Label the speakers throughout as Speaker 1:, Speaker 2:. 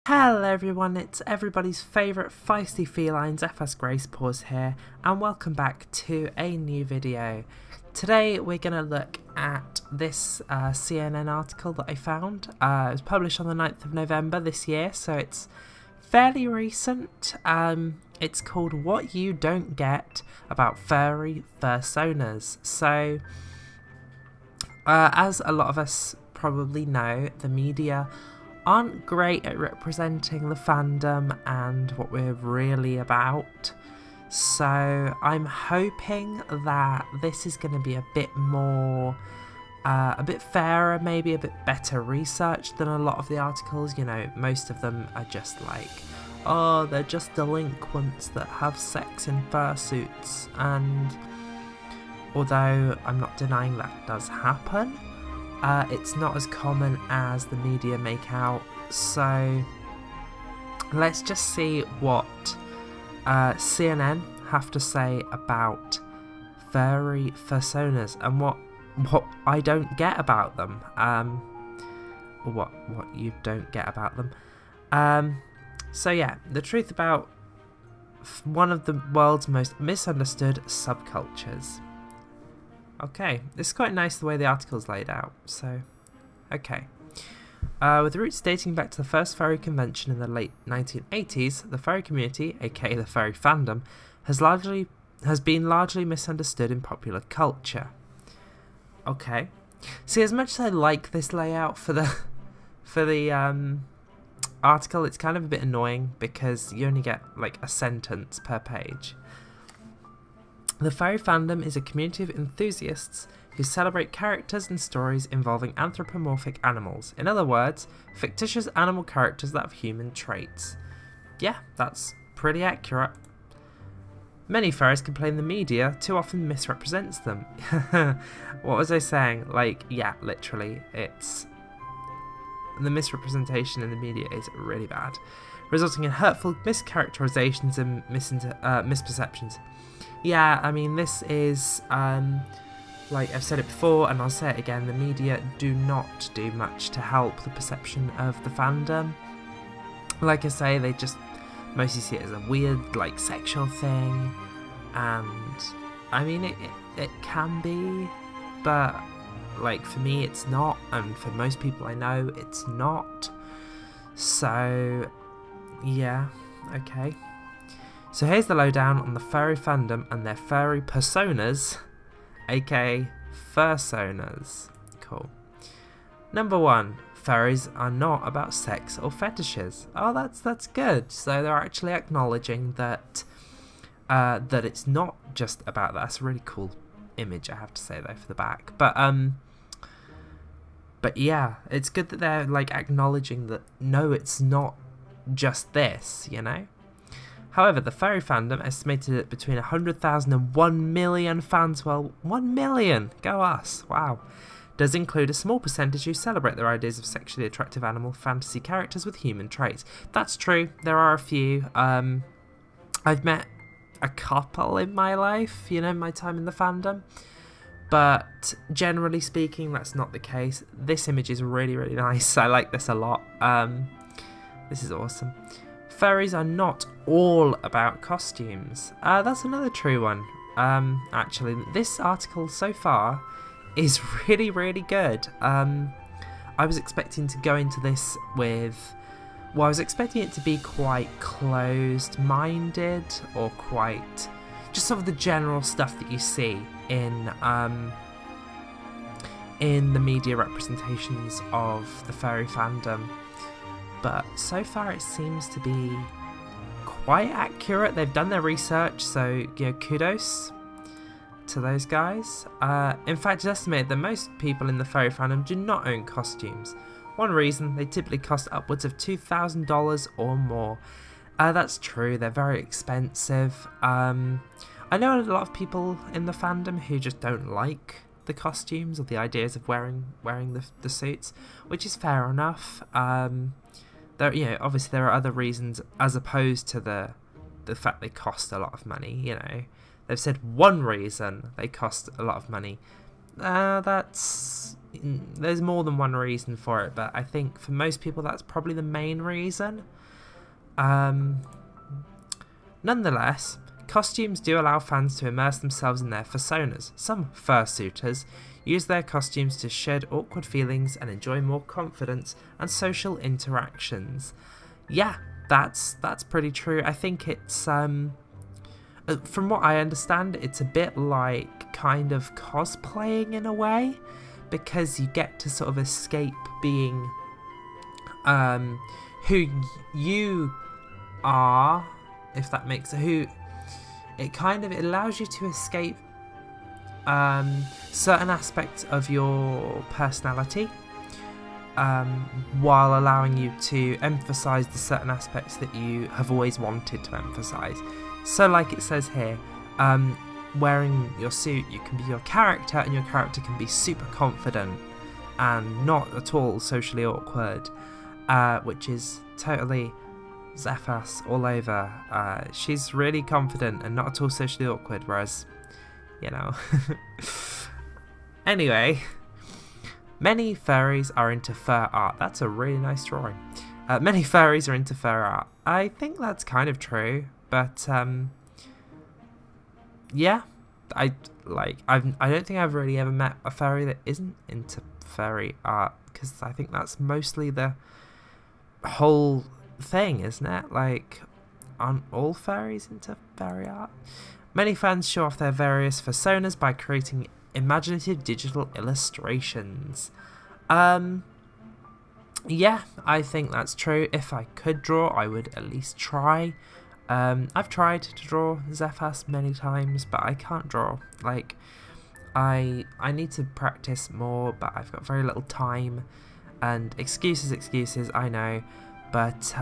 Speaker 1: Hello everyone, it's everybody's favourite feisty feline, Xephas Gracepaws here, and welcome back to a new video. Today we're going to look at this CNN article that I found. It was published on the 9th of November this year, so it's fairly recent. It's called What You Don't Get About Furry Fursonas. So, as a lot of us probably know, the media aren't great at representing the fandom and what we're really about. So I'm hoping that this is going to be a bit more, a bit fairer, maybe a bit better researched than a lot of the articles. You know, most of them are just like, oh, they're just delinquents that have sex in fursuits. And although I'm not denying that does happen, it's not as common as the media make out, so let's just see what CNN have to say about furry fursonas and what I don't get about them, or what you don't get about them. So yeah, the truth about one of the world's most misunderstood subcultures. Okay, it's quite nice the way the article's laid out, so, okay. With roots dating back to the first furry convention in the late 1980s, the furry community, aka the furry fandom, has been largely misunderstood in popular culture. Okay. See, as much as I like this layout for the article, it's kind of a bit annoying because you only get like a sentence per page. The furry fandom is a community of enthusiasts who celebrate characters and stories involving anthropomorphic animals. In other words, fictitious animal characters that have human traits. Yeah, that's pretty accurate. Many furries complain the media too often misrepresents them. What was I saying? Like, yeah, literally, it's... the misrepresentation in the media is really bad, resulting in hurtful mischaracterizations and misperceptions. Yeah, I mean, this is, like I've said it before, and I'll say it again, the media do not do much to help the perception of the fandom. Like I say, they just mostly see it as a weird, like, sexual thing, and, I mean, it can be, but, like, for me, it's not, and for most people I know, it's not. So, yeah, okay. So here's the lowdown on the furry fandom and their furry personas, aka fursonas. Cool. Number 1, furries are not about sex or fetishes. Oh, that's good. So they're actually acknowledging that that it's not just about that. That's a really cool image, I have to say though, for the back. But yeah, it's good that they're like acknowledging that no, it's not just this, you know. However, the furry fandom, estimated at between 100,000 and 1 million fans, well, 1 million, go us, wow, does include a small percentage who celebrate their ideas of sexually attractive animal fantasy characters with human traits. That's true, there are a few. I've met a couple in my life, you know, my time in the fandom, but generally speaking, that's not the case. This image is really, really nice. I like this a lot. This is awesome. Furries are not all about costumes. That's another true one. Actually, this article so far is really, really good. I was expecting to go into this with... well, I was expecting it to be quite closed-minded, or quite... just sort of the general stuff that you see in the media representations of the furry fandom. But so far it seems to be quite accurate. They've done their research, so, you know, kudos to those guys. In fact, it's estimated that most people in the furry fandom do not own costumes. One reason, they typically cost upwards of $2,000 or more. That's true, they're very expensive. I know a lot of people in the fandom who just don't like the costumes or the ideas of wearing the suits, which is fair enough. There, you know, obviously there are other reasons as opposed to the fact they cost a lot of money. You know, they've said one reason they cost a lot of money. There's more than one reason for it, but I think for most people that's probably the main reason. Nonetheless, costumes do allow fans to immerse themselves in their fursonas. Some fursuiters use their costumes to shed awkward feelings and enjoy more confidence and social interactions. Yeah, that's pretty true. I think it's from what I understand, it's a bit like kind of cosplaying in a way, because you get to sort of escape being who you are, if that makes it. It allows you to escape certain aspects of your personality, while allowing you to emphasize the certain aspects that you have always wanted to emphasize. So like it says here, wearing your suit, you can be your character, and your character can be super confident and not at all socially awkward, which is totally Xephas all over. She's really confident and not at all socially awkward, whereas, Anyway, many furries are into fur art. That's a really nice drawing. Many furries are into fur art. I think that's kind of true, but yeah, I don't think I've really ever met a furry that isn't into furry art, because I think that's mostly the whole thing, isn't it? Like, aren't all furries into furry art? Many fans show off their various fursonas by creating imaginative digital illustrations. Yeah, I think that's true. If I could draw, I would at least try. I've tried to draw Xephas many times, but I can't draw. Like, I need to practice more, but I've got very little time. And excuses, I know. But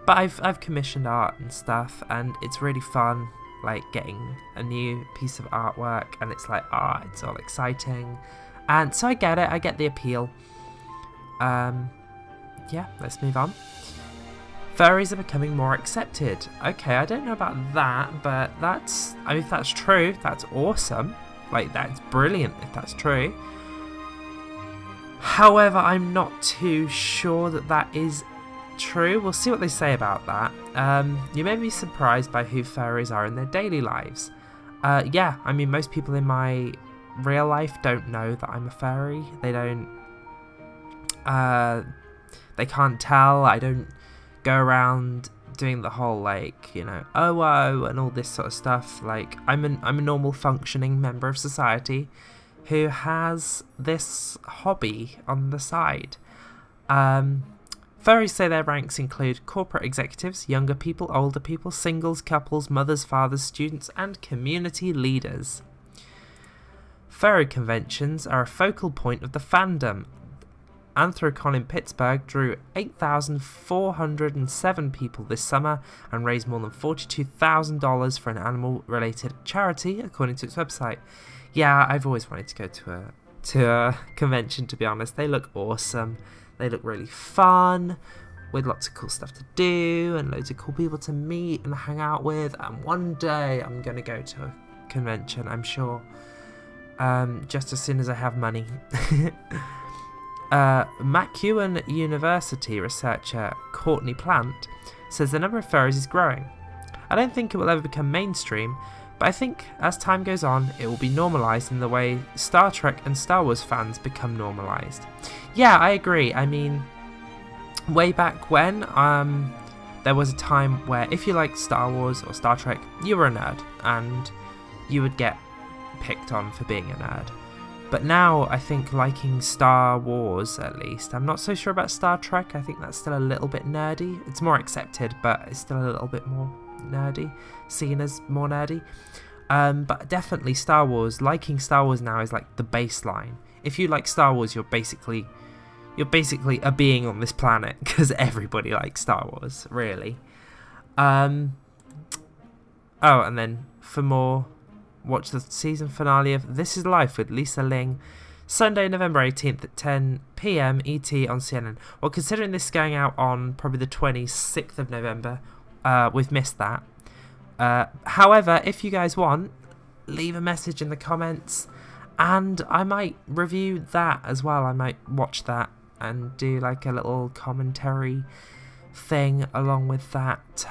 Speaker 1: I've commissioned art and stuff, and it's really fun, like getting a new piece of artwork, and it's like, it's all exciting. And so I get it, I get the appeal. Yeah, let's move on. Furries are becoming more accepted. Okay, I don't know about that, but if that's true, that's awesome. Like, that's brilliant if that's true. However, I'm not too sure that is true. We'll see what they say about that. You may be surprised by who furries are in their daily lives. Yeah, I mean, most people in my real life don't know that I'm a furry. They don't. They can't tell. I don't go around doing the whole, like, oh, and all this sort of stuff. Like, I'm a normal functioning member of society who has this hobby on the side. Furries say their ranks include corporate executives, younger people, older people, singles, couples, mothers, fathers, students, and community leaders. Furry conventions are a focal point of the fandom. Anthrocon in Pittsburgh drew 8,407 people this summer and raised more than $42,000 for an animal-related charity, according to its website. Yeah, I've always wanted to go to a convention, to be honest. They look awesome. They look really fun, with lots of cool stuff to do and loads of cool people to meet and hang out with. And one day I'm going to go to a convention, I'm sure, just as soon as I have money. McEwen University researcher Courtney Plant says the number of furries is growing. I don't think it will ever become mainstream, but I think as time goes on, it will be normalised in the way Star Trek and Star Wars fans become normalised. Yeah, I agree. I mean, way back when, there was a time where if you liked Star Wars or Star Trek, you were a nerd, and you would get picked on for being a nerd. But now, I think liking Star Wars, at least, I'm not so sure about Star Trek. I think that's still a little bit nerdy. It's more accepted, but it's still a little bit more nerdy, seen as more nerdy. But definitely Star Wars, liking Star Wars now is like the baseline. If you like Star Wars, you're basically a being on this planet, because everybody likes Star Wars, really. Oh, and then for more, watch the season finale of This Is Life with Lisa Ling, Sunday, November 18th at 10 PM ET on CNN. Well, considering this is going out on probably the 26th of November, we've missed that. However, if you guys want, leave a message in the comments. And I might review that as well. I might watch that and do like a little commentary thing along with that.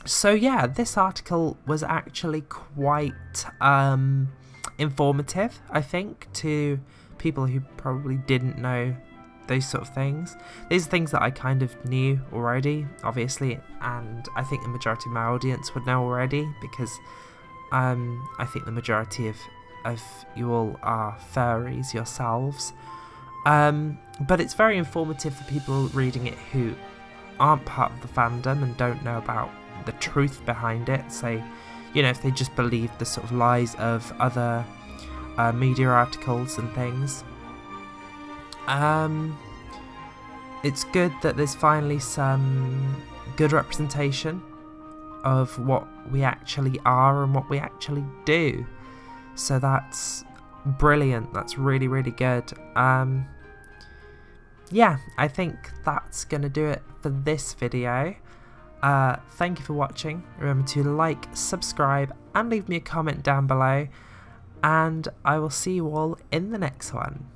Speaker 1: So yeah, this article was actually quite informative, I think, to people who probably didn't know those sort of things. These are things that I kind of knew already, obviously, and I think the majority of my audience would know already, because I think the majority of you all are furries yourselves. But it's very informative for people reading it who aren't part of the fandom and don't know about the truth behind it. Say, if they just believe the sort of lies of other media articles and things. It's good that there's finally some good representation of what we actually are and what we actually do. So that's brilliant. That's really, really good. Yeah, I think that's going to do it for this video. Thank you for watching. Remember to like, subscribe, and leave me a comment down below. And I will see you all in the next one.